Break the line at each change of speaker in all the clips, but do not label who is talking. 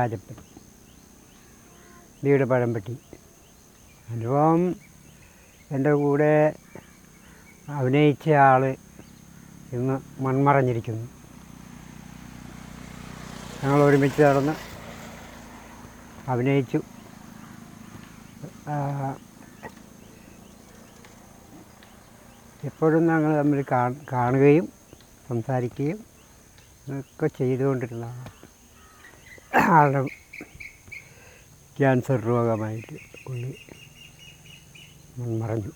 രാജപ്പൻ, വീട് പഴംപെട്ടി. അനുഭവം എൻ്റെ കൂടെ അഭിനയിച്ച ആൾ ഇന്ന് മൺമറഞ്ഞിരിക്കുന്നു. ഞങ്ങൾ ഒരുമിച്ച് നടന്ന് അഭിനയിച്ചു. എപ്പോഴും ഞങ്ങൾ തമ്മിൽ കാണുകയും സംസാരിക്കുകയും ഒക്കെ ചെയ്തുകൊണ്ടിരുന്നതാണ്. ആളുടെ ക്യാൻസർ രോഗമായിട്ട് പുള്ളി മൺമറഞ്ഞു.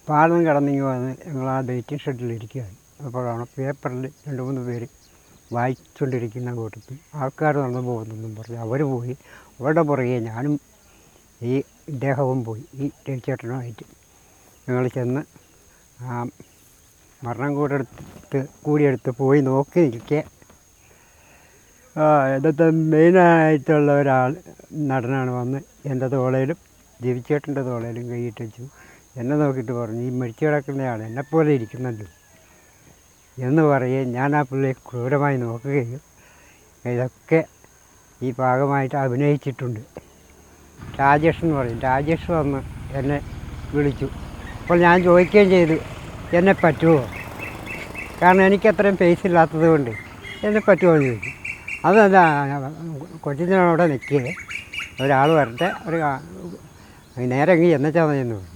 പാലം കടന്നിങ്ങ് വന്ന് ഞങ്ങൾ ആ വെയിറ്റിംഗ് ഷെഡിലിരിക്കുകയായി. അപ്പോഴാണ് പേപ്പറിൽ 2-3 പേര് വായിച്ചുകൊണ്ടിരിക്കുന്ന കൂട്ടത്തിൽ ആൾക്കാർ നടന്നു പോകുന്നെന്നും പറഞ്ഞ് അവർ പോയി. അവരുടെ പുറകെ ഞാനും ഇദ്ദേഹവും പോയി, ഈ രവിച്ചേട്ടനുമായിട്ട് ഞങ്ങൾ ചെന്ന് ആ മരണം കൂടിയെടുത്ത് പോയി നോക്കി നിൽക്കെ ഇന്നത്തെ മെയിനായിട്ടുള്ള ഒരാൾ നടനാണ് വന്ന് എൻ്റെ തോളയിലും രവിച്ചേട്ടൻ്റെ തോളയിലും കൈയിട്ട് വെച്ചു. എന്നെ നോക്കിയിട്ട് പറഞ്ഞു, ഈ മരിച്ചു കിടക്കുന്നയാൾ എന്നെപ്പോലെ ഇരിക്കുന്നല്ലോ എന്ന് പറയുകയും ഞാൻ ആ പുള്ളിയെ ക്രൂരമായി നോക്കുകയും ഇതൊക്കെ ഈ ഭാഗമായിട്ട് അഭിനയിച്ചിട്ടുണ്ട്. രാജേഷ് എന്ന് പറയും. രാജേഷ് വന്ന് എന്നെ വിളിച്ചു. അപ്പോൾ ഞാൻ ചോദിക്കുകയും ചെയ്തു, എന്നെ പറ്റുമോ? കാരണം എനിക്കത്രയും പേസ് ഇല്ലാത്തത് കൊണ്ട് എന്നെ പറ്റുമോ എന്ന് ചോദിച്ചു. അതല്ല, കൊച്ചിനോടെ നിൽക്കുക, ഒരാൾ വരട്ടെ, നേരെ എങ്കിൽ എന്നച്ചാൽ മതിയെന്ന് പറഞ്ഞു.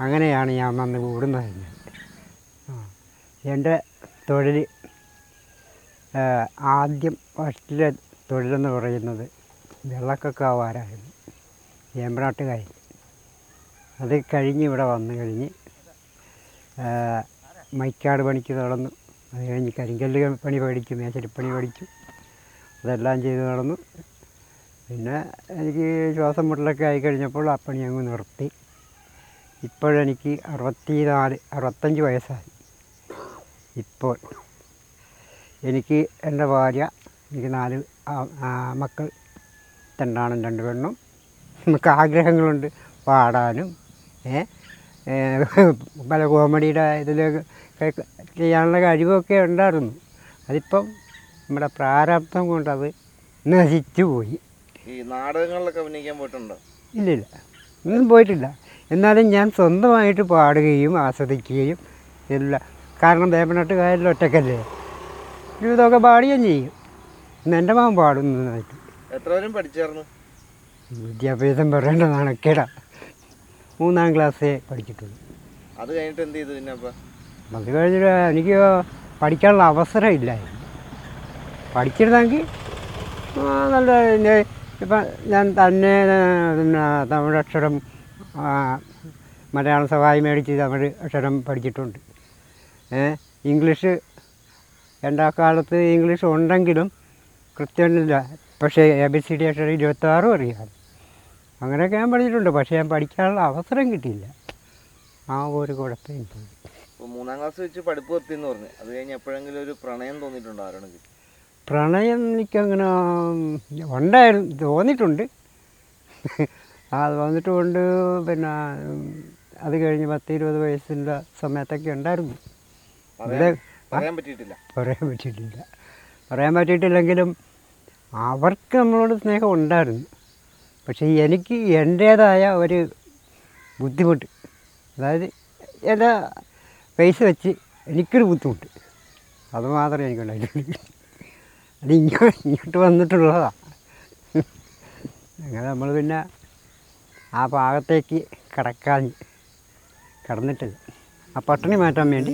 അങ്ങനെയാണ് ഞാൻ വന്ന് കൂടുന്നത്. എൻ്റെ തൊഴിൽ ആദ്യം ഫസ്റ്റിലെ തൊഴിലെന്ന് പറയുന്നത് വെള്ളക്കക്കാവാരായിരുന്നു, വേമ്പനാട്ടുകായൽ. അത് കഴിഞ്ഞ് ഇവിടെ വന്നു കഴിഞ്ഞ് മൈക്കാട് പണിക്ക് നടന്നു. അത് കഴിഞ്ഞ് കരിങ്കല്ല് പണി പഠിച്ചു, മേശരിപ്പണി പഠിച്ചു. അതെല്ലാം ചെയ്ത് നടന്നു. പിന്നെ എനിക്ക് ശ്വാസം മുട്ടലൊക്കെ ആയിക്കഴിഞ്ഞപ്പോൾ ആ പണി അങ്ങ് നിർത്തി. ഇപ്പോഴെനിക്ക് 65 വയസ്സായി. ഇപ്പോൾ എനിക്ക് എൻ്റെ ഭാര്യ, എനിക്ക് 4 മക്കൾ, 2 ആണും 2 പെണ്ണും. നമുക്ക് ആഗ്രഹങ്ങളുണ്ട് പാടാനും പല കോമഡിയുടെ ഇതിലൊക്കെ ചെയ്യാനുള്ള കഴിവൊക്കെ ഉണ്ടായിരുന്നു. അതിപ്പം നമ്മുടെ പ്രാരാബ്ധം കൊണ്ടത് നശിച്ചു പോയി.
ഈ നാടകങ്ങളിലൊക്കെ അഭിനയിക്കാൻ പോയിട്ടുണ്ടോ?
ഇല്ലില്ല, ഒന്നും പോയിട്ടില്ല. എന്നാലും ഞാൻ സ്വന്തമായിട്ട് പാടുകയും ആസ്വദിക്കുകയും എല്ലാം. കാരണം വേമ്പനാട്ടുകായലിൽ ഒറ്റക്കല്ലേ, ഇതൊക്കെ പാടുകയും ചെയ്യും. ഇന്ന് എൻ്റെ മകൻ പാടും നന്നായിട്ട്.
എത്ര വരും പഠിച്ചായിരുന്നു?
വിദ്യാഭ്യാസം പറയേണ്ട നാണക്കേടാ. 3-ാം ക്ലാസ്സേ പഠിച്ചിട്ടുള്ളൂ.
അത് കഴിഞ്ഞിട്ട് എന്ത് ചെയ്തു പിന്നെ? അപ്പം
അത് കഴിഞ്ഞിട്ട് എനിക്ക് പഠിക്കാനുള്ള അവസരം ഇല്ലായിരുന്നു. പഠിച്ചിരുന്നെങ്കിൽ നല്ല ഇപ്പം ഞാൻ തന്നെ തമിഴക്ഷരം, മലയാളം സഹായി മേടിച്ച് തമിഴ് അക്ഷരം പഠിച്ചിട്ടുണ്ട്. ഇംഗ്ലീഷ് എൻ്റെ കാലത്ത് ഇംഗ്ലീഷ് ഉണ്ടെങ്കിലും കൃത്യമില്ല. പക്ഷേ ABCD അക്ഷരം 26 അറിയാം. അങ്ങനെയൊക്കെ ഞാൻ പഠിച്ചിട്ടുണ്ട്. പക്ഷേ ഞാൻ പഠിക്കാനുള്ള അവസരം കിട്ടിയില്ല. ആ ഒരു കുഴപ്പം.
ഇപ്പോൾ 3-ാം ക്ലാസ് വെച്ച് പഠിപ്പ് നിർത്തിയെന്ന് പറഞ്ഞു. അത് കഴിഞ്ഞ് എപ്പോഴെങ്കിലും ഒരു പ്രണയം തോന്നിയിട്ടുണ്ടോ ആരാണെങ്കിൽ?
പ്രണയം എനിക്കങ്ങനെ ഉണ്ടായിരുന്നു, തോന്നിയിട്ടുണ്ട്. അത് വന്നിട്ടുണ്ട്. പിന്നെ അത് കഴിഞ്ഞ് 10-20 വയസ്സിൻ്റെ സമയത്തൊക്കെ ഉണ്ടായിരുന്നു.
പറയാൻ
പറ്റിയിട്ടില്ലെങ്കിലും അവർക്ക് നമ്മളോട് സ്നേഹം ഉണ്ടായിരുന്നു. പക്ഷേ എനിക്ക് എൻ്റേതായ ഒരു ബുദ്ധിമുട്ട്, അതായത് എൻ്റെ പൈസ വെച്ച് എനിക്കൊരു ബുദ്ധിമുട്ട്, അത് മാത്രമേ എനിക്കുണ്ടായിട്ടുള്ളൂ. അത് ഇങ്ങോട്ട് വന്നിട്ടുള്ളതാണ്. അങ്ങനെ നമ്മൾ പിന്നെ ആ ഭാഗത്തേക്ക് കടന്നിട്ടില്ല. ആ പട്ടിണി മാറ്റാൻ വേണ്ടി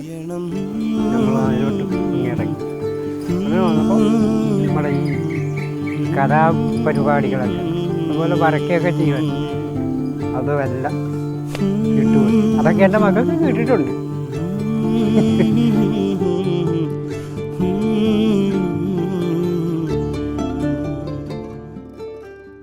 നമ്മൾ അതിലോട്ട് ഇറങ്ങി. അങ്ങനെ വന്നപ്പോൾ നമ്മുടെ ഈ കലാപരിപാടികളൊക്കെ അതുപോലെ വരയ്ക്കുകയൊക്കെ ചെയ്യുവാൻ അതുമെല്ലാം കിട്ടുമോ, അതൊക്കെ എൻ്റെ മക്കൾക്ക് കിട്ടിയിട്ടുണ്ട്.